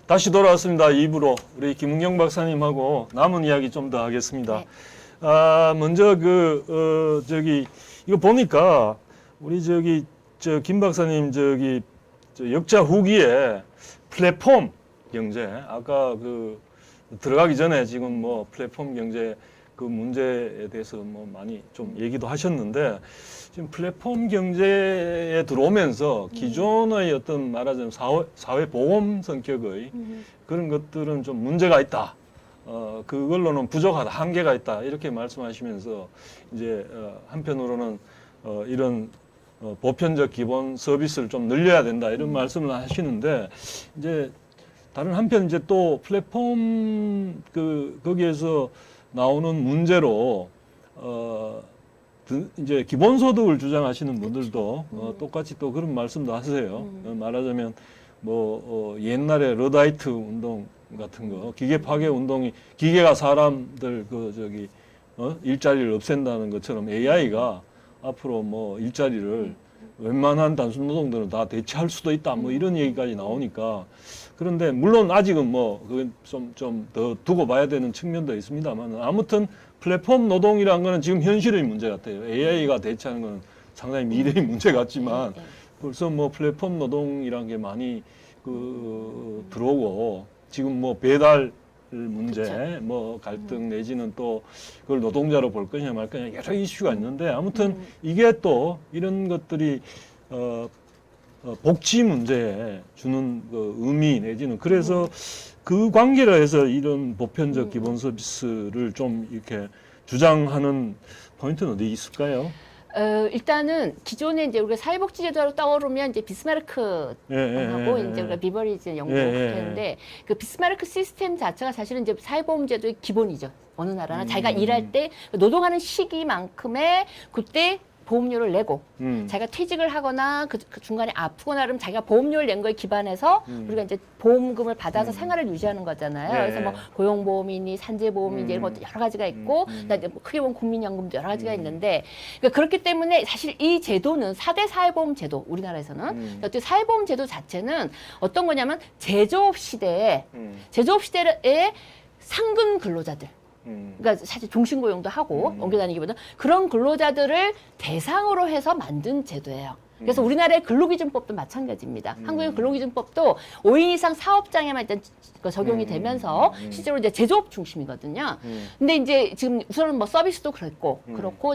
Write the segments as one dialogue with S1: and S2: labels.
S1: 다시 돌아왔습니다. 2부로 우리 김은경 박사님하고 남은 이야기 좀 더 하겠습니다.
S2: 네.
S1: 먼저 이거 보니까 우리 김 박사님 역자 후기에 플랫폼 경제 아까 들어가기 전에 지금 뭐 플랫폼 경제 그 문제에 대해서 뭐 많이 좀 얘기도 하셨는데 지금 플랫폼 경제에 들어오면서 기존의 어떤 말하자면 사회 보험 성격의 그런 것들은 좀 문제가 있다. 그걸로는 부족하다, 한계가 있다 이렇게 말씀하시면서 이제 한편으로는 이런 보편적 기본 서비스를 좀 늘려야 된다 이런 말씀을 하시는데 이제 다른 한편 이제 또 플랫폼 거기에서 나오는 문제로 이제 기본소득을 주장하시는 분들도 똑같이 또 그런 말씀도 하세요. 말하자면 옛날에 러다이트 운동 같은 거 기계 파괴 운동이 기계가 사람들 일자리를 없앤다는 것처럼 AI가 앞으로 뭐 일자리를 웬만한 단순 노동들은 다 대체할 수도 있다 뭐 이런 얘기까지 나오니까 그런데 물론 아직은 그건 좀 더 두고 봐야 되는 측면도 있습니다만 아무튼 플랫폼 노동이라는 거는 지금 현실의 문제 같아요. AI가 대체하는 건 상당히 미래의 문제 같지만 벌써 플랫폼 노동이라는 게 많이 들어오고 지금 배달 문제,
S2: 그쵸.
S1: 갈등 내지는 또 그걸 노동자로 볼 거냐 말 거냐 여러 이슈가 있는데 아무튼 이게 또 이런 것들이 복지 문제에 주는 의미 내지는 그래서 그 관계로 해서 이런 보편적 기본 서비스를 좀 이렇게 주장하는 포인트는 어디 있을까요?
S2: 일단은 기존에 이제 우리가 사회복지제도로 떠오르면 이제 비스마르크 하고 이제 우리가 비버리지 연구했는데 그 비스마르크 시스템 자체가 사실은 이제 사회보험제도의 기본이죠. 어느 나라나 자기가 일할 때 노동하는 시기만큼의 그때 보험료를 내고 자기가 퇴직을 하거나 그 중간에 아프거나 그러면 자기가 보험료를 낸 거에 기반해서 우리가 이제 보험금을 받아서 생활을 유지하는 거잖아요. 그래서 뭐 고용보험이니 산재보험이니 이런 것도 여러 가지가 있고 그다음에 크게 보면 국민연금도 여러 가지가 있는데 그러니까 그렇기 때문에 사실 이 제도는 4대 사회보험 제도 우리나라에서는 어떻게 사회보험 제도 자체는 어떤 거냐면 제조업 시대에 상근 근로자들 그러니까 사실 종신고용도 하고 옮겨다니기보다 그런 근로자들을 대상으로 해서 만든 제도예요. 그래서 우리나라의 근로기준법도 마찬가지입니다. 한국의 근로기준법도 5인 이상 사업장에만 일단 적용이 되면서 실제로 이제 제조업 중심이거든요. 근데 이제 지금 우선은 서비스도 그렇고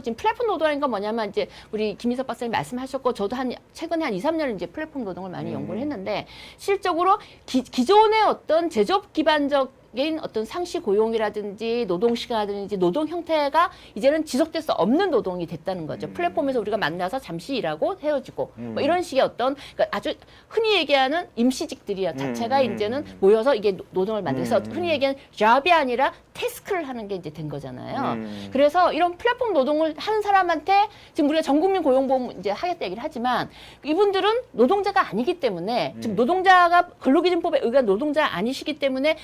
S2: 지금 플랫폼 노동이라는 건 뭐냐면 이제 우리 김희석 박사님 말씀하셨고 저도 최근에 한 2, 3년 이제 플랫폼 노동을 많이 연구를 했는데 실적으로 기존의 어떤 제조업 기반적 어떤 상시 고용이라든지 노동 시간이라든지 노동 형태가 이제는 지속될 수 없는 노동이 됐다는 거죠. 플랫폼에서 우리가 만나서 잠시 일하고 헤어지고 뭐 이런 식의 어떤 그러니까 아주 흔히 얘기하는 임시직들이 자체가 이제는 모여서 이게 노동을 만들어서 흔히 얘기하는 잡이 아니라 태스크를 하는 게 이제 된 거잖아요. 그래서 이런 플랫폼 노동을 하는 사람한테 지금 우리가 전국민 고용보험 이제 하겠다 얘기를 하지만 이분들은 노동자가 아니기 때문에 지금 노동자가 근로기준법에 의한 노동자 아니시기 때문에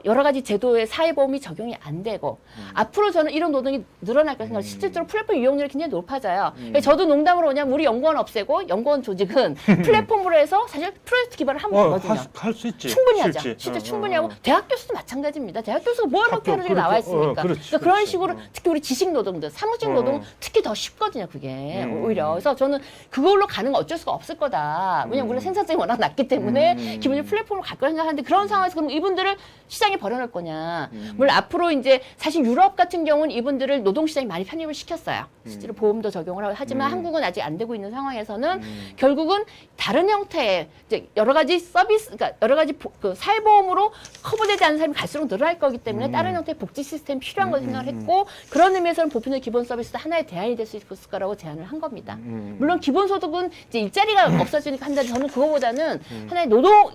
S2: 여러 가지 제도의 사회보험이 적용이 안 되고 앞으로 저는 이런 노동이 늘어날 거라 생각해요. 실제로 플랫폼 이용률이 굉장히 높아져요. 저도 농담으로 뭐냐면 우리 연구원 없애고 연구원 조직은 플랫폼으로 해서 사실 프로젝트 기반을 하면 되거든요.
S1: 할 수 있지.
S2: 충분히 하죠. 실제 충분히 하고 대학 교수도 마찬가지입니다. 대학 교수가 뭐 하는 게 나와 있으니까. 그러니까 그런 식으로 특히 우리 지식 노동들, 사무직 노동 특히 더 쉽거든요. 그게 오히려. 그래서 저는 그걸로 가는 건 어쩔 수가 없을 거다. 왜냐면 우리가 생산성이 워낙 낮기 때문에 기본적으로 플랫폼으로 갈 거라 생각하는데 그런 상황에서 그럼 이분들을 시장에 버려놓을 거냐. 물론 앞으로 이제 사실 유럽 같은 경우는 이분들을 노동시장에 많이 편입을 시켰어요. 실제로 보험도 적용을 하고 하지만 한국은 아직 안 되고 있는 상황에서는 결국은 다른 형태의 이제 여러 가지 서비스, 그러니까 여러 가지 사회보험으로 커버되지 않는 사람이 갈수록 늘어날 거기 때문에 다른 형태의 복지 시스템이 필요한 걸 생각을 했고 그런 의미에서는 보편적 기본 서비스도 하나의 대안이 될 수 있을 거라고 제안을 한 겁니다. 물론 기본소득은 이제 일자리가 없어지니까 한다는데 저는 그거보다는 하나의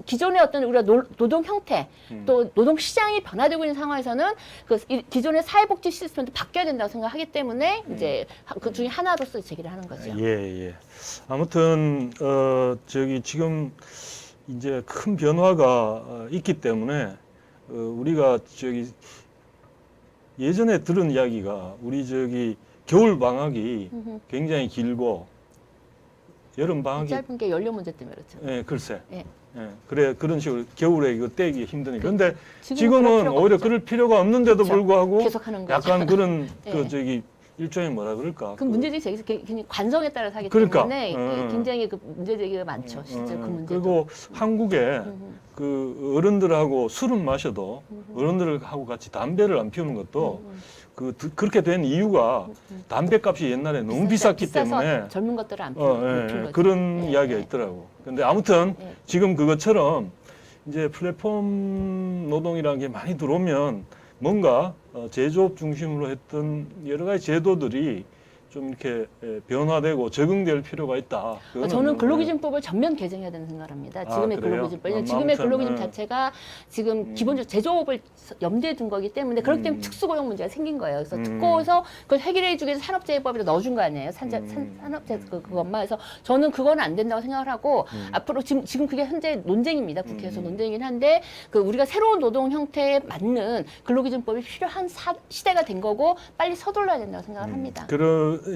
S2: 기존의 어떤 우리가 노동 형태 또 노동 시장이 변화되고 있는 상황에서는 기존의 사회복지 시스템도 바뀌어야 된다고 생각하기 때문에 이제 그 중에 하나로서 제기를 하는 거죠.
S1: 예. 아무튼 지금 이제 큰 변화가 있기 때문에 우리가 예전에 들은 이야기가 우리 겨울 방학이 굉장히 길고 여름 방학이
S2: 짧은 게 연료 문제 때문에 그렇죠.
S1: 예, 글쎄.
S2: 예.
S1: 예. 그래 그런 식으로 겨울에 이거 떼기 힘드니까. 근데
S2: 지금은 그럴
S1: 지금은
S2: 필요가
S1: 오히려
S2: 없죠.
S1: 그럴 필요가 없는데도
S2: 그렇죠.
S1: 불구하고
S2: 계속하는 거죠.
S1: 약간 그런
S2: 예.
S1: 그 저기 일종의 뭐라 그럴까?
S2: 그 문제들이 되게 굉장히 관성에 따라서 하기
S1: 그러니까.
S2: 때문에 굉장히 그 문제 제기가 많죠. 실제 그 문제.
S1: 그리고 한국에 그 어른들하고 술은 마셔도 어른들하고 같이 담배를 안 피우는 것도 그렇게 된 이유가 담배값이 옛날에 너무 비쌌기
S2: 비싸서
S1: 때문에
S2: 젊은 것들을 안 피우는 거죠.
S1: 그런
S2: 예,
S1: 이야기가
S2: 예.
S1: 있더라고. 근데 아무튼
S2: 예.
S1: 지금 그것처럼 이제 플랫폼 노동이라는 게 많이 들어오면 뭔가 제조업 중심으로 했던 여러 가지 제도들이 좀 이렇게 변화되고 적응될 필요가 있다. 그거는
S2: 저는 근로기준법을 전면 개정해야 된다고 생각합니다. 지금의
S1: 그래요?
S2: 근로기준법, 지금의
S1: 아무튼,
S2: 근로기준 자체가 지금 기본적으로 제조업을 염두에 둔 거기 때문에 그렇기 때문에 특수고용 문제가 생긴 거예요. 그래서 특고에서 그걸 해결해 주기 위해서 산업재해법에 넣어준 거 아니에요. 산업재 그것만. 그래서 저는 그거는 안 된다고 생각을 하고 앞으로 지금 그게 현재 논쟁입니다. 국회에서 논쟁이긴 한데 그 우리가 새로운 노동 형태에 맞는 근로기준법이 필요한 시대가 된 거고 빨리 서둘러야 된다고 생각을 합니다.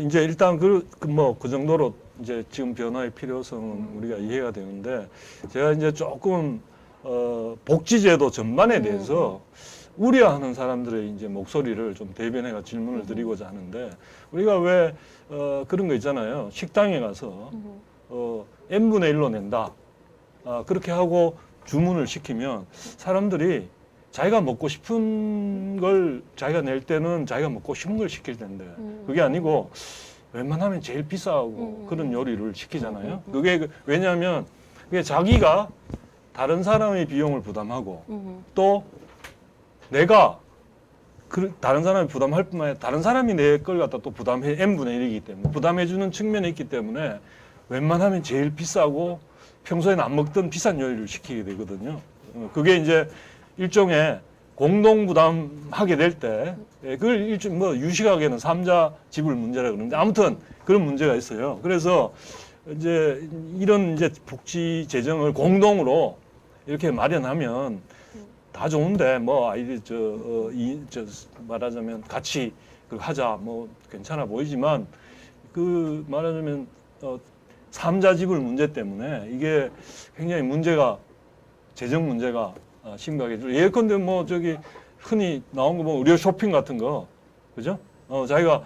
S1: 이제 일단 그 정도로 이제 지금 변화의 필요성은 우리가 이해가 되는데 제가 이제 조금 복지제도 전반에 대해서 우려하는 사람들의 이제 목소리를 좀 대변해가 질문을 드리고자 하는데 우리가 왜 그런 거 있잖아요. 식당에 가서 n분의 1로 낸다. 그렇게 하고 주문을 시키면 사람들이 자기가 먹고 싶은 걸 자기가 낼 때는 자기가 먹고 싶은 걸 시킬 텐데 그게 아니고 웬만하면 제일 비싸고 그런 요리를 시키잖아요. 그게 왜냐하면 그게 자기가 다른 사람의 비용을 부담하고 또 내가 다른 사람이 부담할 뿐만 아니라 다른 사람이 내 걸 갖다 또 부담해 n분의 1이기 때문에 부담해주는 측면이 있기 때문에 웬만하면 제일 비싸고 평소에는 안 먹던 비싼 요리를 시키게 되거든요. 그게 이제 일종의 공동 부담하게 될 때 그걸 유식하게는 삼자 지불 문제라 그러는데 아무튼 그런 문제가 있어요. 그래서 이제 이런 이제 복지 재정을 공동으로 이렇게 마련하면 다 좋은데 뭐 아이들 말하자면 같이 하자 뭐 괜찮아 보이지만 그 말하자면 삼자 지불 문제 때문에 이게 굉장히 재정 문제가 심각해져. 예컨대 뭐 저기 흔히 나온 거 보면 의료 쇼핑 같은 거, 그죠? 자기가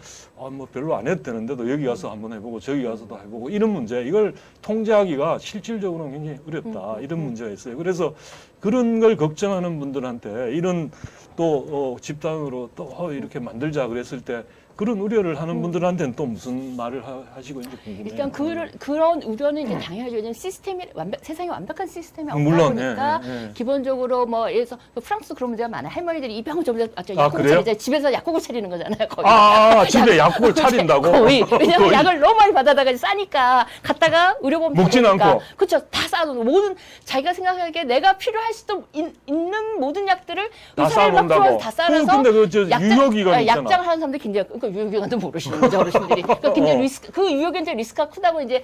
S1: 뭐 별로 안 해도 되는데도 여기 가서 한번 해보고 저기 가서도 해보고 이런 문제 이걸 통제하기가 실질적으로는 굉장히 어렵다 이런 문제가 있어요. 그래서 그런 걸 걱정하는 분들한테 이런 또 집단으로 또 이렇게 만들자 그랬을 때 그런 우려를 하는 분들한테는 또 무슨 말을 하시고 있는지 궁금해요.
S2: 일단 그런 우려는 이제 당연하죠. 왜냐면 세상에 완벽한 시스템이 없다
S1: 물론,
S2: 보니까
S1: 예.
S2: 기본적으로 뭐 예를 들어서 프랑스 그런 문제가 많아요. 할머니들이 이 병을 좀 약국을
S1: 그래요?
S2: 차리자. 집에서 약국을 차리는 거잖아요. 거의.
S1: 집에 약국을 차린다고?
S2: 거의. 왜냐면
S1: 거의.
S2: 약을 너무 많이 받아다가 싸니까 갔다가 의료보험
S1: 먹진
S2: 받으니까.
S1: 않고.
S2: 그렇죠. 다 쌓아놓은 모든 자기가 생각하기에 내가 필요할 수도 있는 모든 약들을
S1: 다
S2: 의사를 막
S1: 쌓아놓는다고.
S2: 풀어서 다 쌓아서
S1: 근데 유효기간 있잖아.
S2: 약장을 하는 사람들이 굉장히 그러니까 유효기간도 모르시는 거죠 어르신들이. 그러니까 굉장히 그 유효기간 리스크가 크다고 이제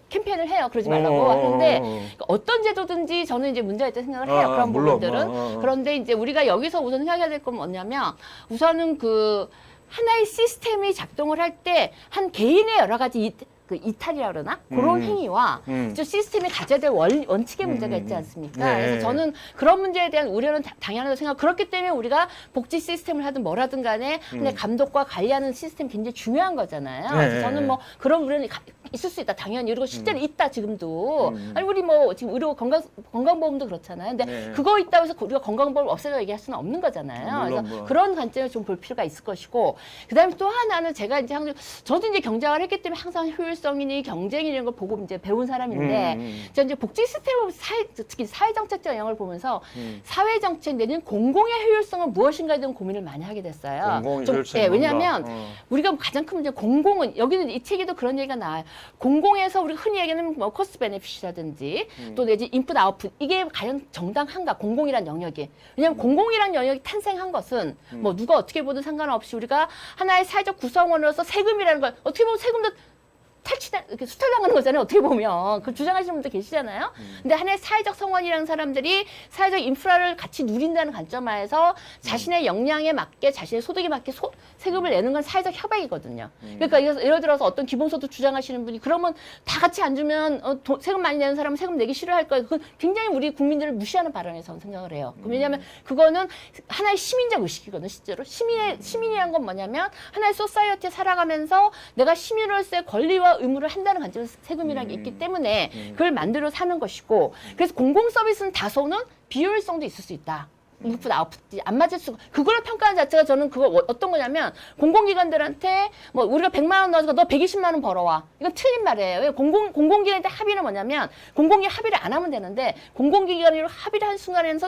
S2: 캠페인을 해요. 그러지 말라고 하는데 그러니까 어떤 제도든지 저는 이제 문제가 있다고 생각을 해요. 그런
S1: 물론,
S2: 부분들은. 그런데 이제 우리가 여기서 우선 생각해야 될 건 뭐냐면 우선은 그 하나의 시스템이 작동을 할 때 한 개인의 여러 가지 이탈이라 그러나? 그런 행위와 저 시스템이 가져야 될 원칙의 문제가 있지 않습니까?
S1: 네.
S2: 그래서 저는 그런 문제에 대한 우려는 당연하다고 생각. 그렇기 때문에 우리가 복지 시스템을 하든 뭐라든 간에 근데 감독과 관리하는 시스템이 굉장히 중요한 거잖아요.
S1: 네.
S2: 그래서 저는 뭐 그런 우려는 있을 수 있다. 당연히. 그리고 실제로 있다, 지금도. 아니, 우리 뭐 지금 의료 건강보험도 그렇잖아요. 근데
S1: 네.
S2: 그거 있다고 해서 우리가 건강보험을 없애자 얘기할 수는 없는 거잖아요.
S1: 물론
S2: 그래서 그런 관점을 좀 볼 필요가 있을 것이고. 그 다음에 또 하나는 제가 이제 저도 이제 경쟁을 했기 때문에 항상 효율성이니 경쟁이 이런 걸 보고 이제 배운 사람인데, 제가 이제 복지 시스템을 특히 사회정책적 영역을 보면서 사회정책 내지는 공공의 효율성은 무엇인가에 대한 고민을 많이 하게 됐어요.
S1: 공공의 효율성이
S2: 예, 왜냐하면
S1: 뭔가?
S2: 우리가 가장 큰 문제 공공은 여기는 이 책에도 그런 얘기가 나와요. 공공에서 우리가 흔히 얘기하는 뭐 코스트 베네핏이라든지 또 내지 인풋 아웃풋 이게 과연 정당한가 공공이란 영역이. 왜냐하면 공공이란 영역이 탄생한 것은 뭐 누가 어떻게 보든 상관없이 우리가 하나의 사회적 구성원으로서 세금이라는 걸 어떻게 보면 세금도 이렇게 수탈당하는 거잖아요. 어떻게 보면 그 주장하시는 분들 계시잖아요. 근데 하나의 사회적 성원이라는 사람들이 사회적 인프라를 같이 누린다는 관점하에서 자신의 역량에 맞게 자신의 소득에 맞게 세금을 내는 건 사회적 협약이거든요. 그러니까 예를 들어서 어떤 기본소득 주장하시는 분이 그러면 다 같이 안 주면 세금 많이 내는 사람은 세금 내기 싫어할 거예요. 그건 굉장히 우리 국민들을 무시하는 발언이라고 저는 생각을 해요. 왜냐하면 그거는 하나의 시민적 의식이거든요. 실제로 시민이란 건 뭐냐면 하나의 소사이어티에 살아가면서 내가 시민으로서의 권리와 의무를 한다는 관점에서 세금이라는 게 있기 때문에 그걸 만들어 사는 것이고, 그래서 공공 서비스는 다소는 비효율성도 있을 수 있다. 이것보다 아웃풋이 안 맞을 수가, 그걸 평가하는 자체가 저는 그거 어떤 거냐면 공공기관들한테 뭐 우리가 100만 원 넣어서 너 120만 원 벌어와, 이건 틀린 말이에요. 왜 공공기관한테 합의는 뭐냐면 공공기관 합의를 안 하면 되는데 공공기관으로 합의를 한 순간에는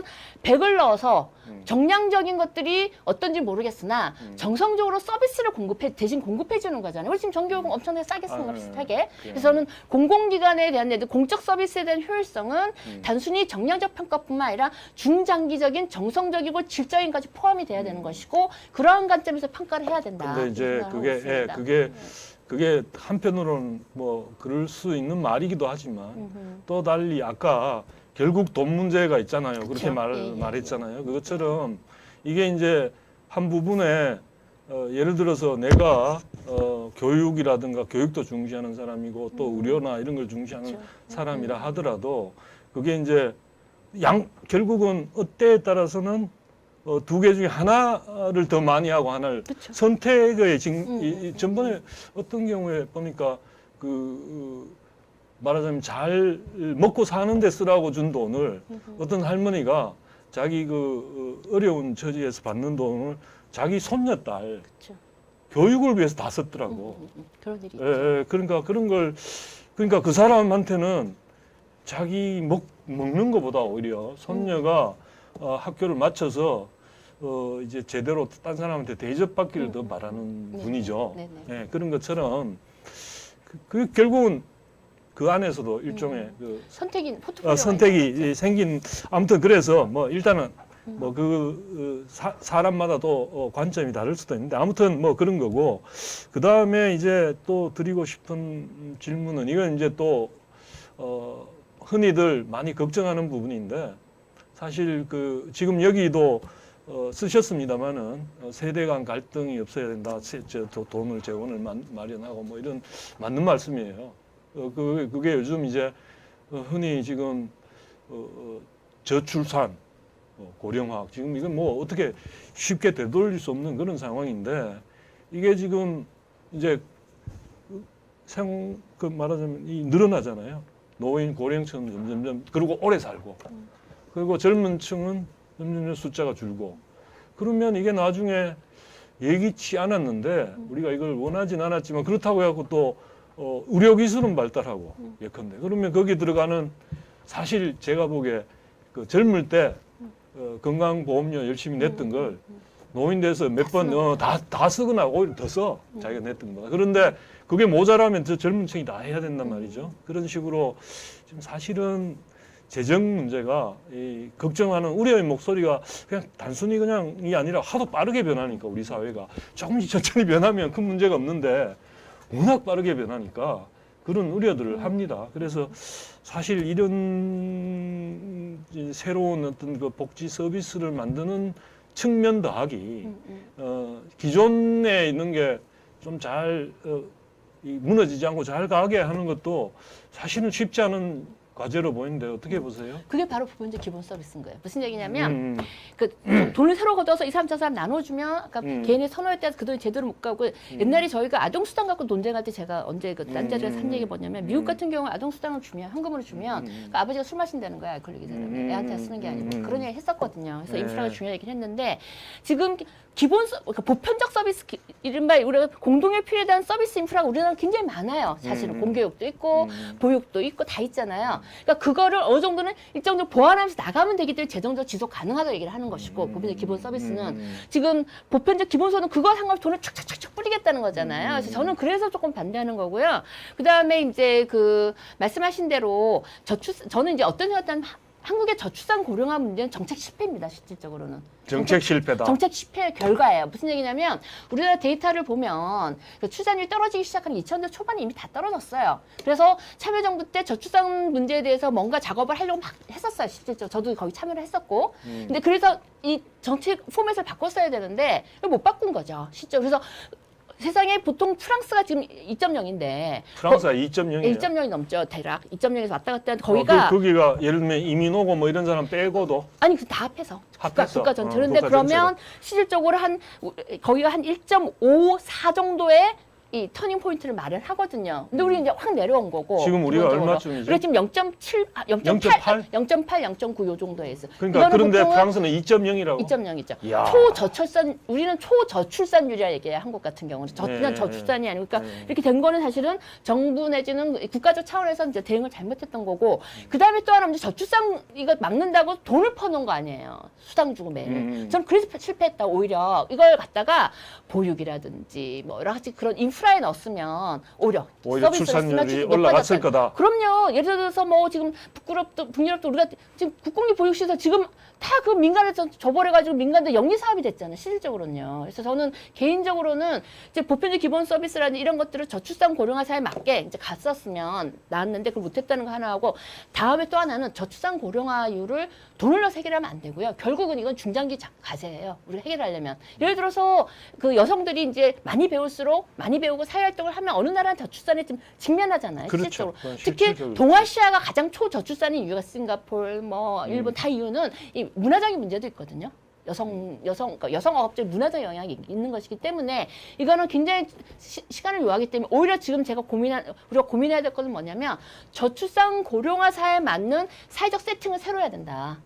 S2: 100을 넣어서 정량적인 것들이 어떤지 모르겠으나 정성적으로 서비스를 대신 공급해 주는 거잖아요. 우리 지금 정교육은 엄청나게 싸게 쓰는 거 비슷하게. 그래서 저는 공공기관에 대한 공적 서비스에 대한 효율성은 단순히 정량적 평가뿐만 아니라 중장기적인 정성적이고 질적인까지 포함이 돼야 되는 것이고, 그러한 관점에서 평가를 해야 된다.
S1: 근데 이제 그게 한편으로는 뭐 그럴 수 있는 말이기도 하지만 또 달리 아까 결국 돈 문제가 있잖아요. 그렇게 말했잖아요. 그것처럼 이게 이제 한 부분에 예를 들어서 내가 교육이라든가 교육도 중시하는 사람이고 또 의료나 이런 걸 중시하는 사람이라 하더라도 그게 이제 결국은 때에 따라서는 두 개 중에 하나를 더 많이 하고 하나를 선택의 전번에 어떤 경우에 보니까 말하자면 잘 먹고 사는 데 쓰라고 준 돈을 어떤 할머니가 자기 어려운 처지에서 받는 돈을 자기 손녀딸 교육을 위해서 다 썼더라고.
S2: 그런 일이
S1: 있죠. 그러니까 그 사람한테는 자기 먹는 것보다 오히려 손녀가 학교를 마쳐서 이제 제대로 딴 사람한테 대접받기를 더 바라는 분이죠. 예, 그런 것처럼 결국은 그 안에서도 일종의 선택이 생긴, 아무튼 그래서 뭐 일단은 뭐 사람마다 또 관점이 다를 수도 있는데 아무튼 뭐 그런 거고, 그 다음에 이제 또 드리고 싶은 질문은 이건 이제 또 흔히들 많이 걱정하는 부분인데, 사실 지금 여기도 쓰셨습니다만은 세대 간 갈등이 없어야 된다. 돈을 재원을 마련하고 뭐 이런 맞는 말씀이에요. 그게 요즘 이제 흔히 지금 저출산, 고령화, 지금 이건 뭐 어떻게 쉽게 되돌릴 수 없는 그런 상황인데, 이게 지금 이제 말하자면 늘어나잖아요. 노인 고령층은 점점 그리고 오래 살고, 그리고 젊은 층은 점점 숫자가 줄고, 그러면 이게 나중에 예기치 않았는데 우리가 이걸 원하진 않았지만 그렇다고 해갖고 또 의료기술은 발달하고 예컨대 그러면 거기 들어가는, 사실 제가 보기에 젊을 때 건강보험료 열심히 냈던 걸 노인 돼서 몇 번 다 쓰거나 오히려 더 써, 자기가 냈던 것보다. 그런데 그게 모자라면 저 젊은 층이 다 해야 된단 말이죠. 그런 식으로 지금 사실은 재정 문제가 걱정하는 우려의 목소리가 그냥 단순히 그냥이 아니라 하도 빠르게 변하니까, 우리 사회가 조금씩 천천히 변하면 큰 문제가 없는데 워낙 빠르게 변하니까 그런 우려들을 합니다. 그래서 사실 이런 새로운 어떤 복지 서비스를 만드는 측면 더하기 기존에 있는 게 좀 잘 무너지지 않고 잘 가게 하는 것도 사실은 쉽지 않은 과제로 보이는데 어떻게 보세요?
S2: 그게 바로 부분적 기본 서비스인 거예요. 무슨 얘기냐면 돈을 새로 걷어서 이 사람 저 사람 나눠주면 아까 개인의 선호에 따라서 그 돈이 제대로 못 가고, 옛날에 저희가 아동수당 갖고 논쟁할 때 제가 언제 딴 자리에서 한 얘기 뭐냐면, 미국 같은 경우는 아동수당을 주면, 현금으로 주면 그러니까 아버지가 술 마신다는 거야, 알코올이기 때문에. 애한테 쓰는 게 아니고. 그런 얘기 했었거든요. 그래서 인프라가 중요하긴 했는데, 지금 그러니까 보편적 서비스, 이른바 우리가 공동의 필요에 대한 서비스 인프라가 우리나라는 굉장히 많아요. 사실은 공교육도 있고 보육도 있고 다 있잖아요. 그러니까 그거를 어느 정도는 일정 정도 보완하면서 나가면 되기 때문에 재정적 지속 가능하다고 얘기를 하는 것이고, 보편적 기본 서비스는 지금 보편적 기본소는 그거 상관없이 돈을 촥촥촥 뿌리겠다는 거잖아요. 그래서 저는 그래서 조금 반대하는 거고요. 그 다음에 이제 말씀하신 대로 저는 이제 어떤 생각은 한국의 저출산 고령화 문제는 정책 실패입니다. 실질적으로는.
S1: 정책 실패다.
S2: 정책 실패의 결과예요. 무슨 얘기냐면 우리나라 데이터를 보면 그 출산율이 떨어지기 시작한 2000년 초반에 이미 다 떨어졌어요. 그래서 참여정부 때 저출산 문제에 대해서 뭔가 작업을 하려고 막 했었어요. 실질적으로 저도 거기 참여를 했었고. 근데 그래서 이 정책 포맷을 바꿨어야 되는데 못 바꾼 거죠. 실제로. 그래서 세상에 보통 프랑스가 지금 2.0인데
S1: 프랑스가 2.0이에요.
S2: 2.0이 넘죠. 대략 2.0에서 왔다 갔다 하는데 거기가
S1: 거기가 예를 들면 이민 오고 뭐 이런 사람 빼고도
S2: 아니 그 다 합해서
S1: 합해서?
S2: 국가 전체. 그런데
S1: 국가
S2: 그러면 실질적으로 거기가 한 1.54 정도의 이 터닝 포인트를 말을 하거든요. 근데 우리 이제 확 내려온 거고.
S1: 지금 우리가
S2: 기본적으로.
S1: 얼마쯤이죠?
S2: 우리 지금 0.7, 0.8, 0.9 요 정도에 있어.
S1: 그러니까 그런데 프랑스는 2.0이라고.
S2: 2.0이죠.
S1: 이야.
S2: 초저출산, 우리는 초저출산율이라 얘기해요. 한국 같은 경우는. 그냥 저출산이 아니고. 그러니까 이렇게 된 거는 사실은 정부 내지는 국가적 차원에서 이제 대응을 잘못했던 거고. 그 다음에 또 하나 이제 저출산 이거 막는다고 돈을 퍼놓은 거 아니에요. 수당 주고 매일. 저는 그래서 실패했다. 오히려 이걸 갖다가 보육이라든지 뭐 여러 가지 그런 인프라에 넣었으면 오히려
S1: 출산율이 올라갔을 거다.
S2: 그럼요. 예를 들어서 뭐 지금 북유럽도 우리가 지금 국공립 보육시설 지금 다 그 민간에서 줘버려가지고 민간도 영리 사업이 됐잖아요. 실질적으로는요. 그래서 저는 개인적으로는 이제 보편적 기본 서비스라는 이런 것들을 저출산 고령화 사회에 맞게 이제 갔었으면 나왔는데 그걸 못했다는 거 하나 하고 다음에 또 하나는 저출산 고령화율을 돈을 넣어서 해결하면 안 되고요. 결국은 이건 중장기 과제예요. 우리가 해결하려면. 예를 들어서 그 여성들이 이제 많이 배울수록 많이 배우고 사회활동을 하면 어느 나라는 저출산에 좀 직면하잖아요.
S1: 그렇죠.
S2: 실질적으로.
S1: 실질적으로
S2: 특히
S1: 그렇죠.
S2: 동아시아가 가장 초저출산인 이유가 싱가포르, 뭐 일본 다 이유는 이 문화적인 문제도 있거든요. 그러니까 여성업체 문화적 영향이 있는 것이기 때문에 이거는 굉장히 시간을 요하기 때문에 오히려 지금 우리가 고민해야 될 것은 뭐냐면 저출산 고령화 사회에 맞는 사회적 세팅을 새로 해야 된다.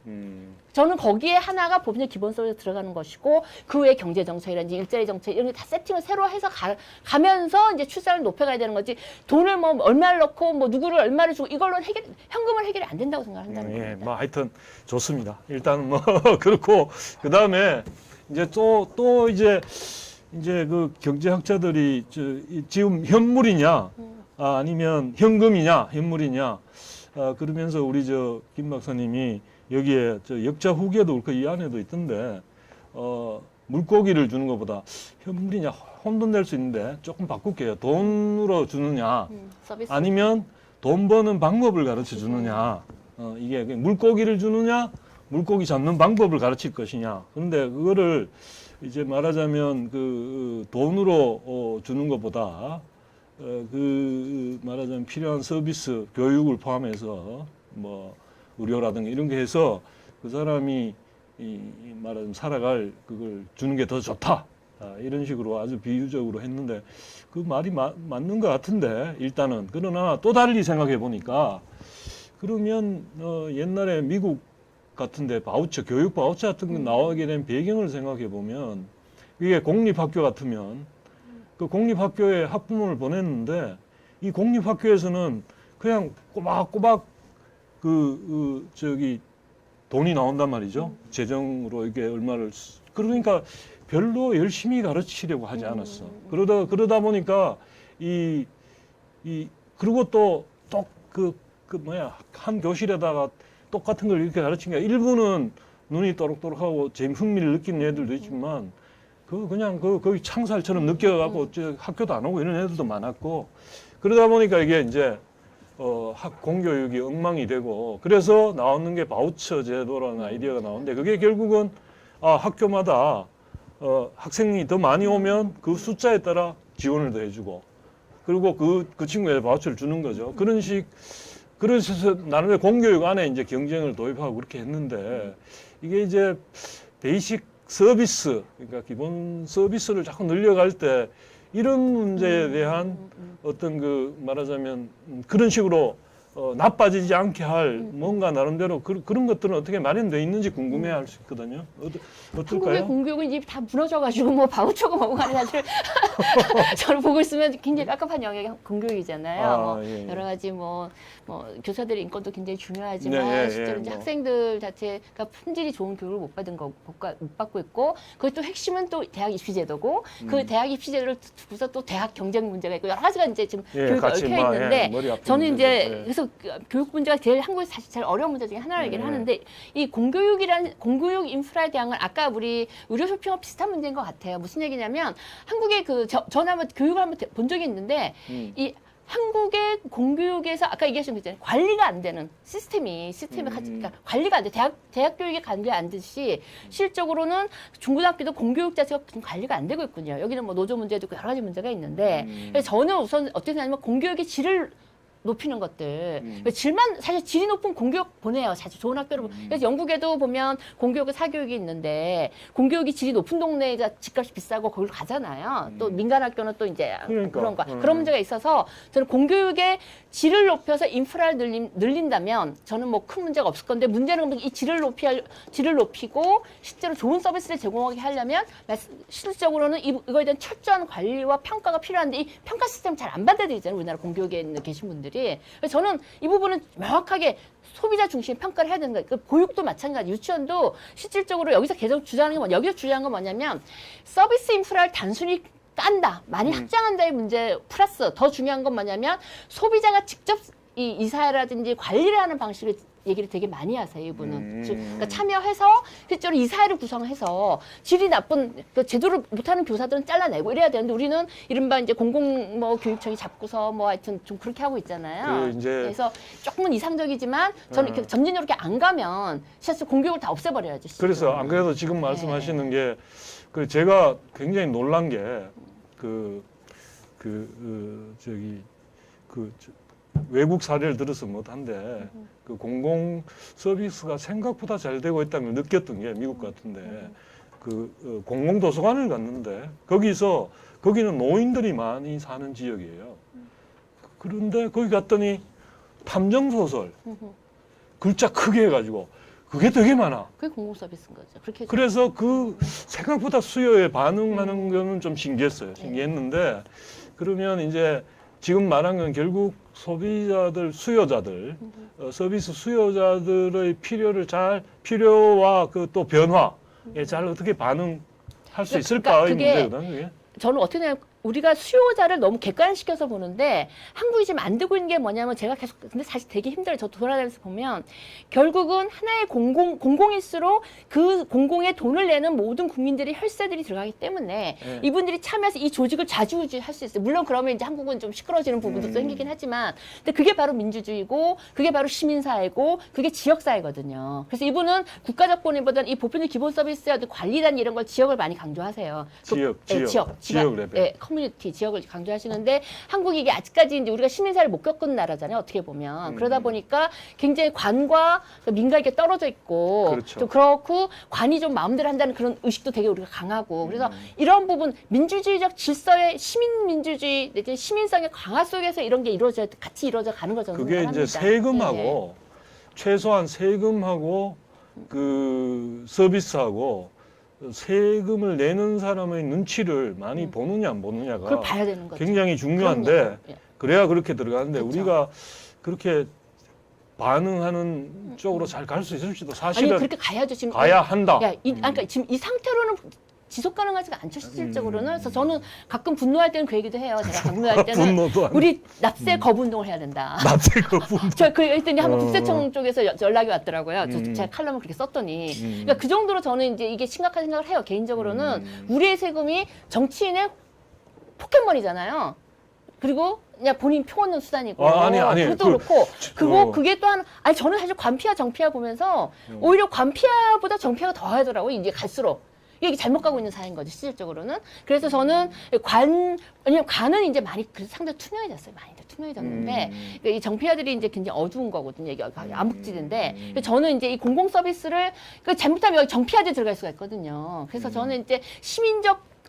S2: 저는 거기에 하나가 법률 기본소득에 들어가는 것이고 그 외에 경제 정책이라든지 일자리 정책 이런 게 다 세팅을 새로 해서 가면서 이제 출산을 높여가야 되는 거지. 돈을 뭐 얼마를 넣고 뭐 누구를 얼마를 주고 이걸로 현금을 해결이 안 된다고 생각한다는
S1: 예,
S2: 겁니다.
S1: 뭐 하여튼 좋습니다. 일단 뭐 그렇고 그 다음에 이제 또 이제 그 경제학자들이 지금 현물이냐 아니면 현금이냐 현물이냐 그러면서 우리 김 박사님이 여기에 역자 후기에도 그렇고 이 안에도 있던데 물고기를 주는 것보다 현물이냐 혼돈 낼 수 있는데 조금 바꿀게요. 돈으로 주느냐
S2: 서비스.
S1: 아니면 돈 버는 방법을 가르쳐 주느냐 이게 물고기를 주느냐 물고기 잡는 방법을 가르칠 것이냐. 그런데 그거를 이제 말하자면 그 돈으로 주는 것보다 말하자면 필요한 서비스, 교육을 포함해서 뭐 의료라든가 이런 게 해서 그 사람이 말하자면 살아갈 그걸 주는 게 더 좋다. 이런 식으로 아주 비유적으로 했는데 그 말이 맞는 것 같은데 일단은 그러나 또 달리 생각해 보니까 그러면 옛날에 미국 같은데 바우처, 교육 바우처 같은 거 나오게 된 배경을 생각해 보면 이게 공립학교 같으면 그 공립학교에 학부모를 보냈는데 이 공립학교에서는 그냥 꼬박꼬박 돈이 나온단 말이죠. 재정으로 이게 얼마를 그러니까 별로 열심히 가르치려고 하지 않았어. 그러다 보니까 그리고 또 한 교실에다가 똑같은 걸 이렇게 가르치니까 일부는 눈이 또록또록하고 흥미를 느끼는 애들도 있지만 그냥 거의 창살처럼 느껴갖고 학교도 안 오고 이런 애들도 많았고 그러다 보니까 이게 이제 공교육이 엉망이 되고 그래서 나오는 게 바우처 제도라는 아이디어가 나오는데 그게 결국은 학교마다 학생이 더 많이 오면 그 숫자에 따라 지원을 더 해주고 그리고 그 친구에 바우처를 주는 거죠. 그래서 나름의 공교육 안에 이제 경쟁을 도입하고 그렇게 했는데 이게 이제 베이식 서비스, 그러니까 기본 서비스를 자꾸 늘려갈 때 이런 문제에 대한 어떤 말하자면 그런 식으로 나빠지지 않게 할 뭔가 나름대로 그런 것들은 어떻게 마련되어 있는지 궁금해할 수 있거든요.
S2: 한국의
S1: 어떨까요?
S2: 공교육은 이제 다 무너져가지고 뭐 바우처가 뭐고 하는 사실 저를 보고 있으면 굉장히 깝깝한 영역의 공교육이잖아요.
S1: 예.
S2: 여러 가지 뭐 교사들의 인권도 굉장히 중요하지만
S1: 네, 예,
S2: 실제로 이제
S1: 뭐.
S2: 학생들 자체가 품질이 좋은 교육을 못 받고 있고 그것도 핵심은 또 대학 입시 제도고 그 대학 입시 제도를 두고서 또 대학 경쟁 문제가 있고 여러 가지가 이제 지금 교육에
S1: 같이
S2: 얽혀 있는데
S1: 머리 아픈
S2: 저는 이제
S1: 문제죠. 예.
S2: 그래서 그래서 교육 문제가 제일 한국에서 사실 제일 어려운 문제 중에 하나를 얘기를 하는데 이 공교육 인프라에 대한 건 아까 우리 의료 쇼핑과 비슷한 문제인 것 같아요. 무슨 얘기냐면 한국의 저는 한번 교육을 한번 본 적이 있는데 이 한국의 공교육에서 아까 얘기하신 거 있잖아요. 관리가 안 되는 시스템이 그러니까 관리가 안 돼. 대학 교육이 관리가 안 되듯이 실적으로는 중고등학교도 공교육 자체가 지금 관리가 안 되고 있군요. 여기는 뭐 노조 문제도 있고 여러 가지 문제가 있는데 그래서 저는 우선 어떻게 생각하냐면 공교육의 질을 높이는 것들. 사실 질이 높은 공교육 보내요. 사실 좋은 학교를. 그래서 영국에도 보면 공교육과 사교육이 있는데 공교육이 질이 높은 동네가 집값이 비싸고 거기로 가잖아요. 또 민간 학교는 또 이제
S1: 그러니까.
S2: 그런 문제가 있어서 저는 공교육의 질을 높여서 인프라를 늘린다면 저는 뭐 큰 문제가 없을 건데 문제는 이 질을 높이고 실제로 좋은 서비스를 제공하게 하려면 실질적으로는 이거에 대한 철저한 관리와 평가가 필요한데 이 평가 시스템 잘 안 받아들이잖아요. 우리나라 공교육에 계신 분들이. 그래서 저는 이 부분은 명확하게 소비자 중심 평가를 해야 되는 거예요. 그 보육도 마찬가지, 유치원도 실질적으로 여기서 계속 주장하는 건 여기서 주장한 건 뭐냐면 서비스 인프라를 단순히 깐다, 많이 확장한다의 문제 플러스 더 중요한 건 뭐냐면 소비자가 직접 이 이사라든지 관리를 하는 방식을 얘기를 되게 많이 하세요, 이분은. 그러니까 참여해서 실제로 이사회를 구성해서 질이 나쁜 제대로 못하는 교사들은 잘라내고 이래야 되는데 우리는 이른바 이제 교육청이 잡고서 뭐 하여튼 좀 그렇게 하고 있잖아요. 그래서 조금은 이상적이지만 저는 이렇게 점진적으로 이렇게 안 가면 사실 공교육을 다 없애버려야죠. 실제로.
S1: 그래서 안 그래도 지금 말씀하시는 게 제가 굉장히 놀란 게 외국 사례를 들어서 못한데 그 공공 서비스가 생각보다 잘 되고 있다는 걸 느꼈던 게 미국 같은데 공공 도서관을 갔는데 거기는 노인들이 많이 사는 지역이에요. 그런데 거기 갔더니 탐정 소설 글자 크게 해가지고 그게 되게 많아.
S2: 그게 공공 서비스인 거죠. 그렇게
S1: 그래서 생각보다 수요에 반응하는 거는 좀 신기했어요. 신기했는데 그러면 이제 지금 말한 건 결국 수요자들, 서비스 수요자들의 필요와 또 변화에 잘 어떻게 반응할 수 있을까? 이 문제거든, 그게.
S2: 저는 어떻게 보면 우리가 수요자를 너무 객관시켜서 보는데 한국이 지금 안 되고 있는 게 뭐냐면 제가 계속 근데 사실 되게 힘들어요. 저 돌아다니면서 보면 결국은 하나의 공공일수록 그 공공에 돈을 내는 모든 국민들이 혈세들이 들어가기 때문에 이분들이 참여해서 이 조직을 좌지우지할 수 있어요. 물론 그러면 이제 한국은 좀 시끄러지는 부분도 생기긴 하지만 근데 그게 바로 민주주의고 그게 바로 시민사회고 그게 지역사회거든요. 그래서 이분은 국가적 권위보다는 이 보편적 기본 서비스와 관리단 이런 걸 지역을 많이 강조하세요.
S1: 지역 레벨.
S2: 커뮤니티 지역을 강조하시는데 한국이 이게 아직까지 이제 우리가 시민사회를 못 겪은 나라잖아요. 어떻게 보면 그러다 보니까 굉장히 관과 민간에게 떨어져 있고
S1: 그렇죠.
S2: 좀 그렇고 관이 좀 마음대로 한다는 그런 의식도 되게 우리가 강하고 그래서 이런 부분 민주주의적 질서의 시민 민주주의 내지 시민성의 강화 속에서 이런 게 같이 이루어져 가는 거죠.
S1: 그게 이제 세금하고 최소한 세금하고 서비스하고 세금을 내는 사람의 눈치를 많이 보느냐 안 보느냐가
S2: 그걸 봐야 되는 거죠.
S1: 굉장히 중요한데 그래야 그렇게 들어가는데
S2: 그렇죠.
S1: 우리가 그렇게 반응하는 쪽으로 잘 갈 수 있을지도 사실은
S2: 아니 그렇게 가야죠. 지금
S1: 가야 한다.
S2: 그러니까 지금 이 상태로는 지속 가능하지가 않죠, 실질적으로는. 그래서 저는 가끔 분노할 때는 그 얘기도 해요. 제가 분노할 때는
S1: 분노도
S2: 우리 납세 거부 운동을 해야 된다.
S1: 납세 거부.
S2: 그랬더니 한번 국세청 쪽에서 연락이 왔더라고요. 제가 칼럼을 그렇게 썼더니. 그러니까 그 정도로 저는 이제 이게 심각한 생각을 해요. 개인적으로는 우리의 세금이 정치인의 포켓몬이잖아요. 그리고 그냥 본인 표 얻는 수단이고.
S1: 아니.
S2: 그것도 그렇고 그게 또한 저는 사실 관피아 정피아 보면서 오히려 관피아보다 정피아가 더 하더라고요. 이제 갈수록. 이게 잘못 가고 있는 사회인 거죠, 실질적으로는. 그래서 저는 왜냐면 관은 이제 많이 상당히 투명해졌어요. 많이 투명해졌는데, 이 정피아들이 이제 굉장히 어두운 거거든요. 이게 암흑질인데. 저는 이제 이 공공 서비스를, 잘못하면 여기 정피아들이 들어갈 수가 있거든요. 그래서 저는 이제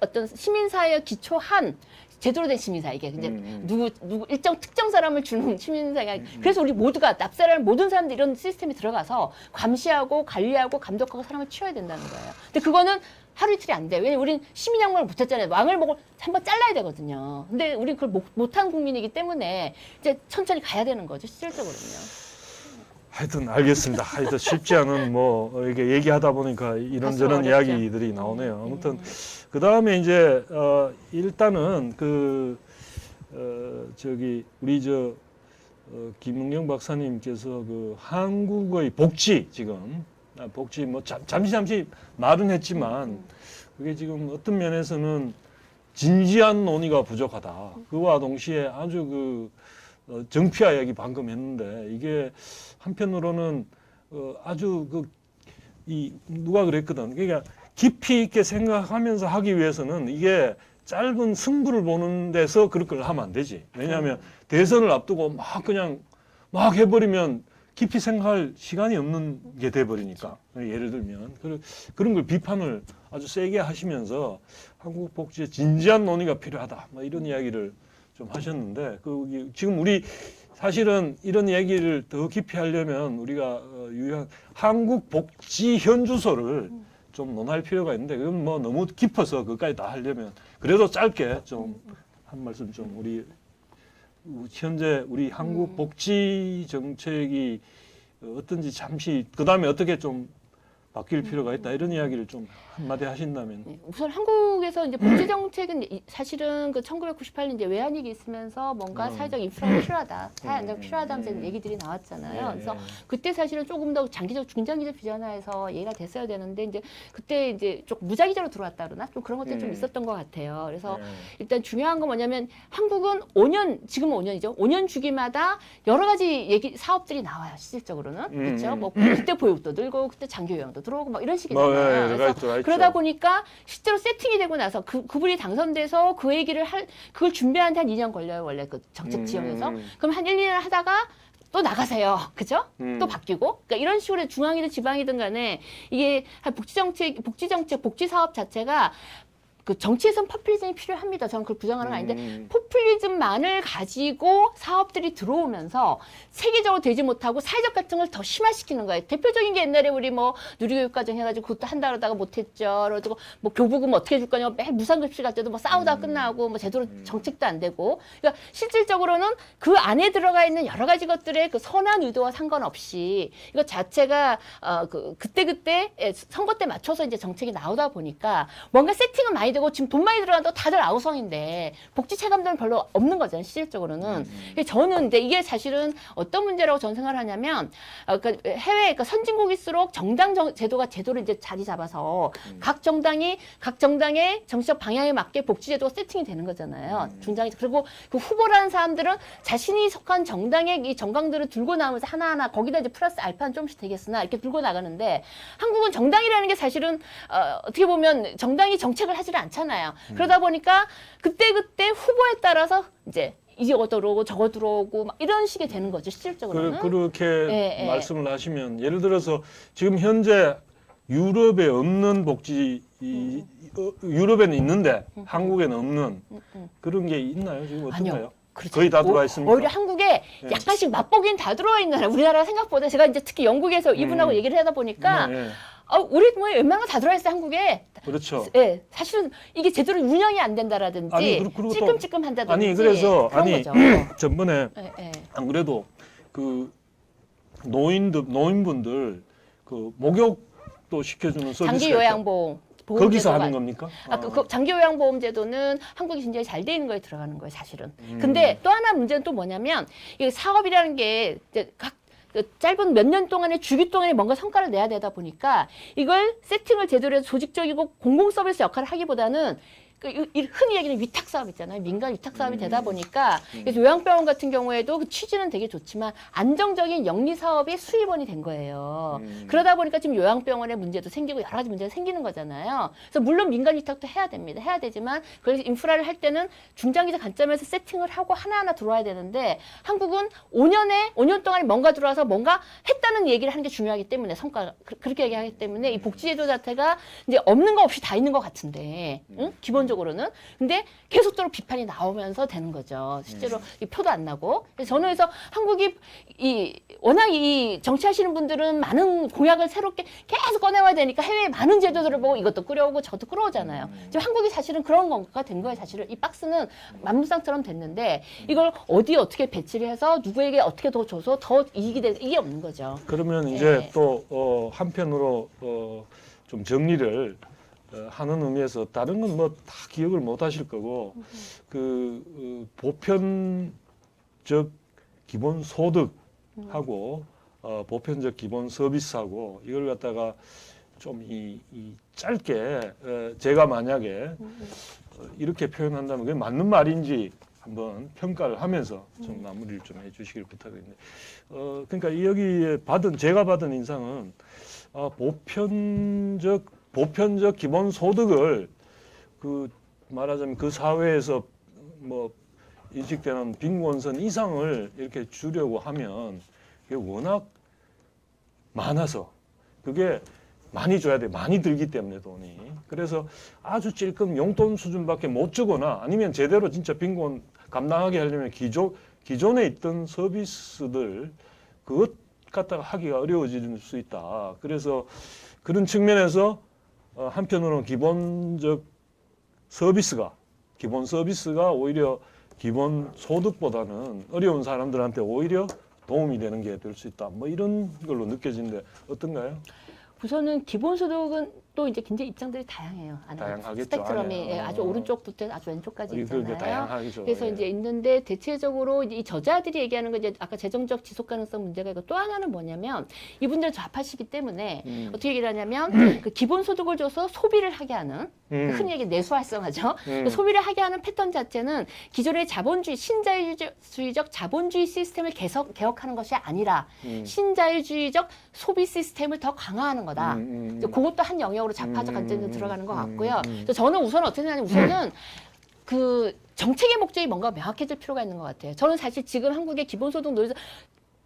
S2: 어떤 시민사회에 기초한 제대로 된 시민사회 이게 이제 누구 일정 특정 사람을 주는 시민사회가 그래서 우리 모두가 납세라는 모든 사람들이 이런 시스템이 들어가서 감시하고 관리하고 감독하고 사람을 치워야 된다는 거예요. 근데 그거는 하루 이틀이 안 돼요. 왜냐면 우린 시민양말을 못했잖아요. 왕을 목을 한번 잘라야 되거든요. 근데 우린 그걸 못한 국민이기 때문에 이제 천천히 가야 되는 거죠. 실질적으로는요.
S1: 하여튼 알겠습니다. 하여튼 쉽지 않은 이게 얘기하다 보니까 이런저런 이야기들이 나오네요. 아무튼 그 다음에 이제 일단은 우리 김은경 박사님께서 그 한국의 복지 지금 복지 뭐 잠시 말은 했지만 그게 지금 어떤 면에서는 진지한 논의가 부족하다. 그와 동시에 아주 정피아 얘기 방금 했는데 이게 한편으로는 아주 누가 그랬거든. 그러니까 깊이 있게 생각하면서 하기 위해서는 이게 짧은 승부를 보는 데서 그럴 걸 하면 안 되지. 왜냐하면 대선을 앞두고 막 해버리면 깊이 생각할 시간이 없는 게 돼버리니까. 예를 들면 그런 걸 비판을 아주 세게 하시면서 한국 복지에 진지한 논의가 필요하다. 뭐 이런 이야기를 좀 하셨는데 지금 우리 사실은 이런 얘기를 더 깊이 하려면 우리가 유효한 한국 복지 현주소를 좀 논할 필요가 있는데 그건 뭐 너무 깊어서 그것까지 다 하려면 그래도 짧게 좀 한 말씀 좀 우리 현재 우리 한국 복지 정책이 어떤지 잠시 그다음에 어떻게 좀 바뀔 필요가 있다 이런 이야기를 좀 한마디 하신다면.
S2: 네, 우선 한국에서 이제 복지 정책은 사실은 그 1998년 이제 외환위기 있으면서 뭔가 사회적 인프라가 필요하다, 사회 안정 필요하다는 얘기들이 나왔잖아요. 그래서 그때 사실은 조금 더 장기적, 중장기적 비전화해서 얘기가 됐어야 되는데 이제 그때 이제 좀 무작위적으로 들어왔다 그러나 좀 그런 것들이 좀 있었던 것 같아요. 그래서 일단 중요한 건 뭐냐면 한국은 5년, 지금은 5년이죠. 5년 주기마다 여러 가지 사업들이 나와요. 실질적으로는 그렇죠. 뭐 그때 보육도 늘고 그때 장기 요양도 들어오고 막 이런 식이잖아요. 그래서 그러다 보니까 실제로 세팅이 되고 나서 그분이 당선돼서 그 얘기를 그걸 준비하는데 한 2년 걸려요. 원래 그 정책 지형에서. 그럼 한 1, 2년 하다가 또 나가세요. 그죠? 또 바뀌고. 그러니까 이런 식으로 중앙이든 지방이든 간에 이게 복지 사업 자체가 그 정치에선 포퓰리즘이 필요합니다. 저는 그걸 부정하는 건 아닌데 포퓰리즘만을 가지고 사업들이 들어오면서 세계적으로 되지 못하고 사회적 갈등을 더 심화시키는 거예요. 대표적인 게 옛날에 우리 뭐 누리교육과정 해가지고 그것도 한다 그러다가 못했죠. 그래가지고 뭐 교부금 어떻게 줄 거냐고 매일 무상급식 갈 때도 뭐 싸우다가 끝나고 뭐 제대로 정책도 안 되고. 그러니까 실질적으로는 그 안에 들어가 있는 여러 가지 것들의 그 선한 의도와 상관없이 이거 자체가 그때 선거 때 맞춰서 이제 정책이 나오다 보니까 뭔가 세팅은 많이 되고 지금 돈 많이 들어간다고 다들 아우성인데 복지 체감들은 별로 없는 거잖아요. 실질적으로는. 저는 근데 이게 사실은 어떤 문제라고 저는 생각을 하냐면 그러니까 그러니까 선진국일수록 정당 제도를 이제 자리 잡아서 각 정당의 정치적 방향에 맞게 복지 제도가 세팅이 되는 거잖아요. 그리고 그 후보라는 사람들은 자신이 속한 정당의 이 정강들을 들고 나오면서 하나하나 거기다 이제 플러스 알파는 조금씩 되겠으나 이렇게 들고 나가는데 한국은 정당이라는 게 사실은 어떻게 보면 정당이 정책을 하지를 않잖아요. 그러다 보니까 그때 후보에 따라서 이제 이거 들어오고 저거 들어오고 막 이런 식이 되는 거죠. 실질적으로는.
S1: 그렇게 말씀을 하시면 예를 들어서 지금 현재 유럽에 없는 복지 유럽에는 있는데 한국에는 없는 그런 게 있나요? 지금 어떤가요?
S2: 아니요. 그렇죠.
S1: 거의 다 들어와 있습니까?
S2: 오히려 한국에 약간씩 맛보기는 다 들어와 있는 나라. 우리나라 생각보다 제가 이제 특히 영국에서 이분하고 얘기를 하다 보니까 우리 뭐 웬만한 거 다 들어와 있어 한국에.
S1: 그렇죠.
S2: 네, 사실은 이게 제대로 운영이 안 된다라든지 찔끔찔끔한다든지
S1: 그래서
S2: 그런 거죠.
S1: 전번에 안 그래도 그 노인분들 그 목욕도 시켜주는 서비스가
S2: 장기 요양보험
S1: 거기서 하는 겁니까?
S2: 그 장기 요양보험제도는 한국이 굉장히 잘 돼 있는 거에 들어가는 거예요, 사실은. 근데 또 하나 문제는 또 뭐냐면 이 사업이라는 게 이제 짧은 몇 년 동안의 주기 동안에 뭔가 성과를 내야 되다 보니까 이걸 세팅을 제대로 해서 조직적이고 공공 서비스 역할을 하기보다는 흔히 얘기하는 위탁 사업 있잖아요. 민간 위탁 사업이 되다 보니까 그래서 요양병원 같은 경우에도 그 취지는 되게 좋지만 안정적인 영리 사업이 수입원이 된 거예요. 그러다 보니까 지금 요양병원의 문제도 생기고 여러 가지 문제가 생기는 거잖아요. 그래서 물론 민간 위탁도 해야 됩니다. 해야 되지만 그래서 인프라를 할 때는 중장기적 관점에서 세팅을 하고 하나하나 들어와야 되는데 한국은 5년 동안에 뭔가 들어와서 뭔가 했다는 얘기를 하는 게 중요하기 때문에 성과가 그렇게 얘기하기 때문에 이 복지제도 자체가 이제 없는 거 없이 다 있는 것 같은데 기본적으로는 근데 계속적으로 비판이 나오면서 되는 거죠. 실제로 이 표도 안 나고. 그래서 저는 그래서 한국이 워낙 이 정치하시는 분들은 많은 공약을 새롭게 계속 꺼내와야 되니까 해외에 많은 제도들을 보고 이것도 끌어오고 저것도 끌어오잖아요. 지금 한국이 사실은 그런 건가 된 거예요. 사실은 이 박스는 만물상처럼 됐는데 이걸 어떻게 배치를 해서 누구에게 어떻게 더 줘서 더 이익이 되는 이게 없는 거죠.
S1: 그러면 이제 또 한편으로 좀 정리를 하는 의미에서 다른 건 뭐 다 기억을 못 하실 거고 보편적 기본 소득하고 보편적 기본 서비스하고 이걸 갖다가 좀 이 짧게 제가 만약에 이렇게 표현한다면 그게 맞는 말인지 한번 평가를 하면서 좀 마무리를 좀 해주시길 부탁드립니다. 그러니까 여기에 제가 받은 인상은 보편적 기본 소득을 그 말하자면 그 사회에서 뭐 인식되는 빈곤선 이상을 이렇게 주려고 하면 그게 워낙 많아서 그게 많이 줘야 돼. 많이 들기 때문에 돈이. 그래서 아주 찔끔 용돈 수준밖에 못 주거나 아니면 제대로 진짜 빈곤 감당하게 하려면 기존에 있던 서비스들 그것 갖다가 하기가 어려워질 수 있다. 그래서 그런 측면에서 한편으로는 기본 서비스가 오히려 기본 소득보다는 어려운 사람들한테 오히려 도움이 되는 게 될 수 있다. 뭐 이런 걸로 느껴지는데 어떤가요?
S2: 우선은 기본소득은 또 이제 굉장히 입장들이 다양해요.
S1: 다양하겠죠.
S2: 스펙트럼이
S1: 안에.
S2: 아주 오른쪽부터 아주 왼쪽까지 있잖아요.
S1: 다양하죠.
S2: 그래서
S1: 예.
S2: 이제 있는데 대체적으로 이제 이 저자들이 얘기하는 거 이제 아까 재정적 지속 가능성 문제가 있고 또 하나는 뭐냐면 이분들 좌파시기 때문에 어떻게 얘기를 하냐면 그 기본소득을 줘서 소비를 하게 하는 그 흔히 얘기 내수 활성화죠. 그 소비를 하게 하는 패턴 자체는 기존의 자본주의 신자유주의적 자본주의 시스템을 개혁하는 것이 아니라 신자유주의적 소비 시스템을 더 강화하는 거다. 그것도 한 영역으로 좌파적 관점에서 들어가는 것 같고요. 그래서 저는 우선 어떻게 생각하냐면 우선은 그 정책의 목적이 뭔가 명확해질 필요가 있는 것 같아요. 저는 사실 지금 한국의 기본소득 논의에서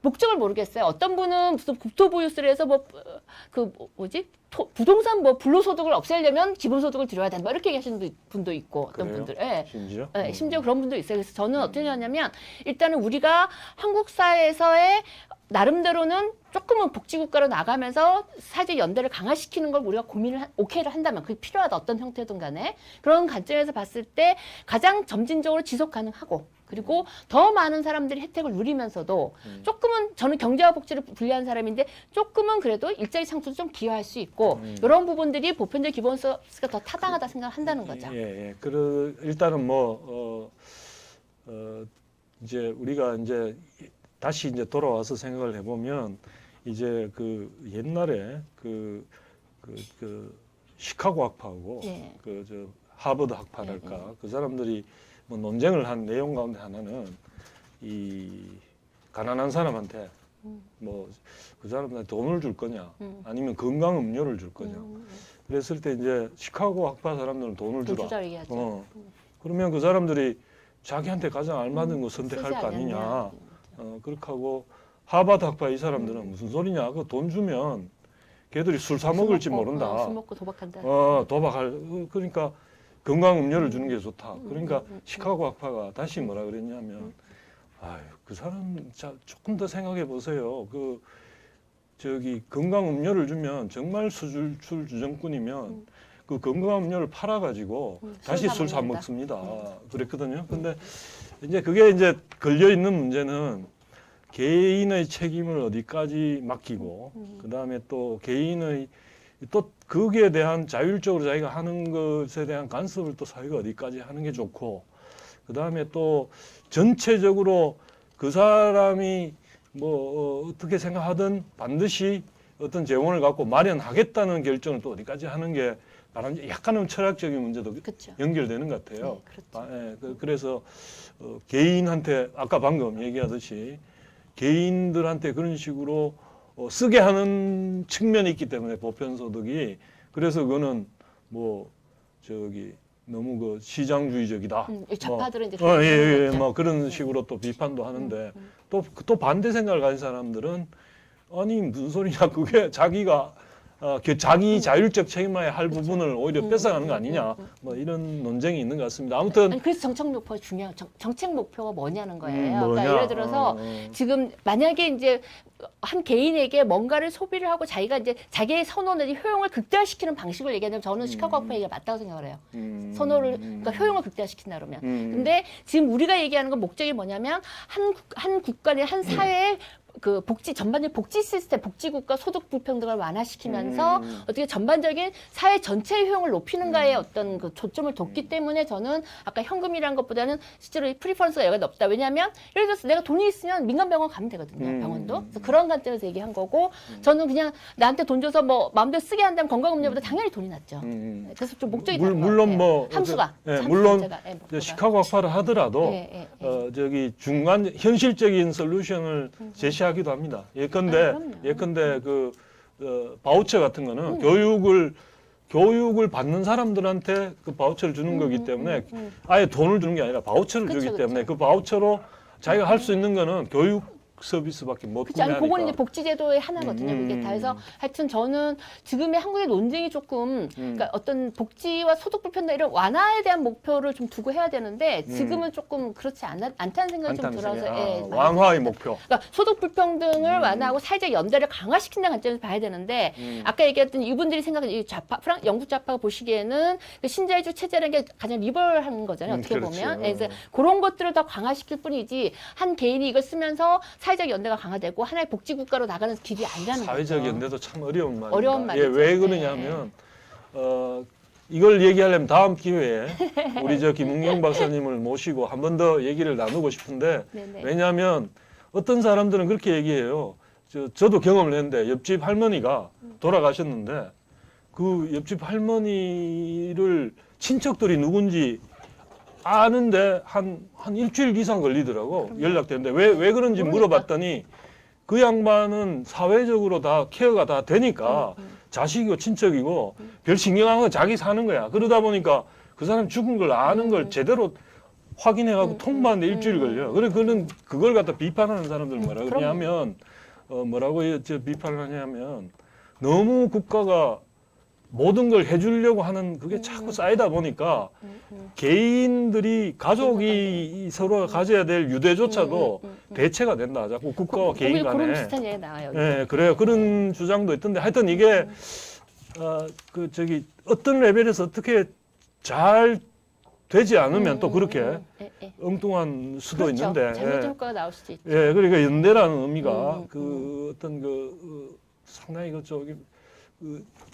S2: 목적을 모르겠어요. 어떤 분은 무슨 국토보유세를 해서 부동산 불로소득을 없애려면 기본소득을 들여야 된다. 이렇게 얘기하시는 분도 있고 어떤
S1: 그래요?
S2: 분들. 예.
S1: 심지어?
S2: 네, 심지어 그런 분도 있어요. 그래서 저는 어떻게 하냐면 일단은 우리가 한국 사회에서의 나름대로는 조금은 복지국가로 나가면서 사회 연대를 강화시키는 걸 우리가 오케이를 한다면 그게 필요하다. 어떤 형태든 간에. 그런 관점에서 봤을 때 가장 점진적으로 지속 가능하고 그리고 더 많은 사람들이 혜택을 누리면서도 조금은 저는 경제와 복지를 분리한 사람인데 조금은 그래도 일자리 창출도 좀 기여할 수 있고 이런 부분들이 보편적 기본 서비스가 더 타당하다 생각한다는 거죠.
S1: 예. 일단은 이제 우리가 이제 다시 이제 돌아와서 생각을 해보면 이제 그 옛날에 그 시카고 학파하고
S2: 네.
S1: 하버드 학파랄까 그 사람들이 뭐 논쟁을 한 내용 가운데 하나는 이 가난한 사람한테 뭐 그 사람한테 돈을 줄 거냐 아니면 건강 음료를 줄 거냐 그랬을 때 이제 시카고 학파 사람들은 돈을
S2: 돈
S1: 주라.
S2: 주자 얘기하죠.
S1: 그러면 그 사람들이 자기한테 가장 알맞은 거
S2: 쓰지
S1: 선택할 거 아니냐.
S2: 않느냐.
S1: 그렇게 하고 하버드 학파 이 사람들은 무슨 소리냐. 그 돈 주면 걔들이 술 사 먹을지 모른다.
S2: 술 먹고 도박한다.
S1: 그러니까 건강 음료를 주는 게 좋다. 그러니까 시카고 학파가 다시 뭐라 그랬냐면 그 사람 조금 더 생각해 보세요. 건강 음료를 주면 정말 술 주정꾼이면 그 건강 음료를 팔아 가지고 다시 술 사 먹습니다. 그랬거든요. 근데 이제 그게 이제 걸려 있는 문제는 개인의 책임을 어디까지 맡기고 그다음에 또 개인의 또 거기에 대한 자율적으로 자기가 하는 것에 대한 간섭을 또 사회가 어디까지 하는 게 좋고 그다음에 또 전체적으로 그 사람이 어떻게 생각하든 반드시 어떤 재원을 갖고 마련하겠다는 결정을 또 어디까지 하는 게 약간은 철학적인 문제도
S2: 그쵸.
S1: 연결되는 것 같아요.
S2: 네, 그렇죠.
S1: 그래서 개인한테 아까 방금 얘기하듯이 개인들한테 그런 식으로 쓰게 하는 측면이 있기 때문에 보편소득이 그래서 그거는 너무 그 시장주의적이다.
S2: 좌파들은 이제
S1: 그런 식으로 또 비판도 하는데 또 반대 생각을 가진 사람들은 아니 무슨 소리냐 그게 자기가 자기 자율적 책임만에 할 부분을 오히려 뺏어가는 거 아니냐 이런 논쟁이 있는 것 같습니다. 아무튼
S2: 그래서 정책 목표가 중요해요. 정책 목표가 뭐냐는 거예요.
S1: 뭐냐?
S2: 그러니까 예를 들어서 지금 만약에 이제 한 개인에게 뭔가를 소비를 하고 자기가 이제 자기의 선호는 효용을 극대화시키는 방식을 얘기하면 저는 시카고 학파 얘기가 맞다고 생각을 해요. 그러니까 효용을 극대화시킨다 그러면. 근데 지금 우리가 얘기하는 건 목적이 뭐냐면 한 국가의 한 사회의 그 복지 전반적인 복지 시스템, 복지국가 소득 불평등을 완화시키면서 어떻게 전반적인 사회 전체의 효용을 높이는가에 어떤 그 초점을 뒀기 때문에 저는 아까 현금이라는 것보다는 실제로 이 프리퍼런스가 여기가 높다. 왜냐하면 예를 들어서 내가 돈이 있으면 민간병원 가면 되거든요. 병원도. 그래서 그런 관점에서 얘기한 거고 저는 그냥 나한테 돈 줘서 뭐 마음대로 쓰게 한다면 건강음료보다 당연히 돈이 낫죠. 그래서 좀 목적이 다른 것
S1: 물론
S2: 같아요.
S1: 뭐
S2: 함수가.
S1: 예,
S2: 함수
S1: 물론
S2: 자체가, 예, 목표가.
S1: 시카고 학파를 하더라도 저기 중간 현실적인 솔루션을 제시하기도 합니다. 예컨대 그 바우처 같은 거는 교육을 받는 사람들한테 그 바우처를 주는 거기 때문에 아예 돈을 주는 게 아니라 바우처를
S2: 그쵸,
S1: 주기
S2: 그쵸.
S1: 때문에 그 바우처로 자기가 할 수 있는 거는 교육 서비스밖에 못
S2: 그렇지 않아요. 그거는 이제
S1: 구매하니까.
S2: 복지제도의 하나거든요. 그게 다 해서 하여튼 저는 지금의 한국의 논쟁이 조금 그러니까 어떤 복지와 소득 불평등 이런 완화에 대한 목표를 좀 두고 해야 되는데 지금은 조금 그렇지 않다는 생각이 좀 들어서 예, 많이
S1: 완화의
S2: 듭니다.
S1: 목표.
S2: 그러니까 소득 불평등을 완화하고 사회적 연대를 강화시킨다는 관점에서 봐야 되는데 아까 얘기했던 이분들이 생각하는 이 좌파, 영국 좌파가 보시기에는 그 신자유주의 체제라는 게 가장 리버럴한 거잖아요. 어떻게
S1: 그렇지.
S2: 보면. 그래서 그런 것들을 더 강화시킬 뿐이지 한 개인이 이걸 쓰면서 사회적 연대가 강화되고 하나의 복지국가로 나가는 길이 아니라는
S1: 사회적
S2: 거죠.
S1: 연대도 참 어려운 말입니다.
S2: 어려운
S1: 예,
S2: 말이죠.
S1: 왜 그러냐면 이걸 얘기하려면 다음 기회에 우리 저 김은경 박사님을 모시고 한 번 더 얘기를 나누고 싶은데
S2: 네네.
S1: 왜냐하면 어떤 사람들은 그렇게 얘기해요. 저도 경험을 했는데 옆집 할머니가 돌아가셨는데 그 옆집 할머니를 친척들이 누군지 아는데 한 일주일 이상 걸리더라고. 연락되는데 왜 그런지 물어봤더니 그 양반은 사회적으로 다 케어가 다 되니까 자식이고 친척이고 별 신경한 건 자기 사는 거야. 그러다 보니까 그 사람 죽은 걸 아는 걸 제대로 확인해가지고 통보하는데 일주일 걸려. 그래 그걸 갖다 비판하는 사람들 뭐라 그러냐면 뭐라고 비판을 하냐면 너무 국가가 모든 걸 해주려고 하는 그게 자꾸 쌓이다 보니까 개인들이 가족이 서로 가져야 될 유대조차도 대체가 된다. 자꾸 국가와 개인 간에.
S2: 그런 비슷한 얘기 나와요.
S1: 예, 그래요. 그런 주장도 있던데 하여튼 이게 어떤 레벨에서 어떻게 잘 되지 않으면 또 그렇게 엉뚱한 수도
S2: 그렇죠.
S1: 있는데.
S2: 잘못된 효과가 나올 수도 있죠.
S1: 예, 그러니까 연대라는 의미가 그 어떤 상당히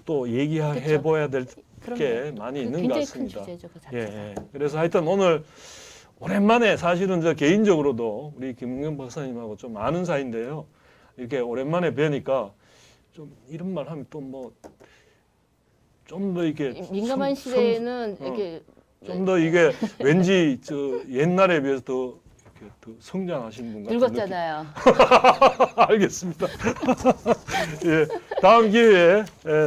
S1: 또 얘기해 봐야 될 게 많이 있는 것 같습니다.
S2: 굉장히 큰 주제죠, 그 자체가.
S1: 예, 그래서 하여튼 오늘 오랜만에 사실은 저 개인적으로도 우리 김은경 박사님하고 좀 아는 사이인데요. 이렇게 오랜만에 뵈니까 좀 이런 말 하면 또 뭐 좀 더 이렇게
S2: 민감한 시대에는 이렇게
S1: 좀 더 이게 왠지 저 옛날에 비해서 더 성장하신 분 같은
S2: 늙었잖아요.
S1: 알겠습니다. 예, 다음 기회에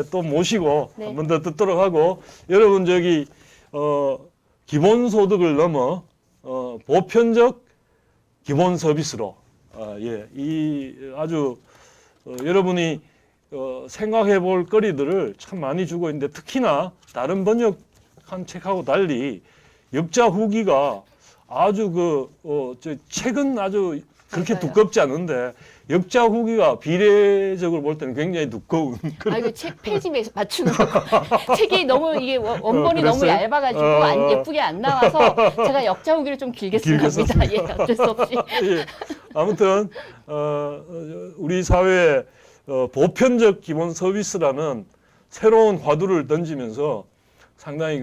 S1: 또 모시고
S2: 네.
S1: 한 번 더 듣도록 하고 여러분 기본소득을 넘어 보편적 기본 서비스로 이 아주 여러분이 생각해 볼 거리들을 참 많이 주고 있는데 특히나 다른 번역한 책하고 달리 역자 후기가 아주 책은 아주 그렇게
S2: 맞아요.
S1: 두껍지 않은데 역자 후기가 비례적으로 볼 때는 굉장히 두꺼운 그런.
S2: 이거 책 페이지 맞추는 거. 책이 너무 이게 원본이 너무
S1: 그랬어요?
S2: 얇아가지고 예쁘게 안 나와서 제가 역자 후기를 좀 길게 씁니다. 예, 어쩔 수 없이.
S1: 예. 아무튼 우리 사회에 보편적 기본 서비스라는 새로운 화두를 던지면서 상당히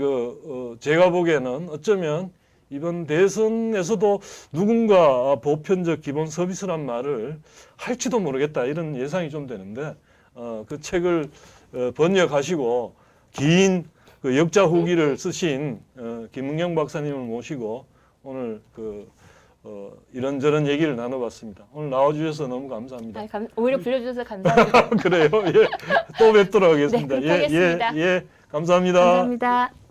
S1: 제가 보기에는 어쩌면 이번 대선에서도 누군가 보편적 기본 서비스란 말을 할지도 모르겠다 이런 예상이 좀 되는데 그 책을 번역하시고 긴 역자 후기를 쓰신 김은경 박사님을 모시고 오늘 이런저런 얘기를 나눠봤습니다. 오늘 나와주셔서 너무 감사합니다.
S2: 오히려 불러주셔서 감사합니다.
S1: 그래요. 예. 또 뵙도록 하겠습니다.
S2: 네, 그렇게 하겠습니다.
S1: 감사합니다.
S2: 감사합니다.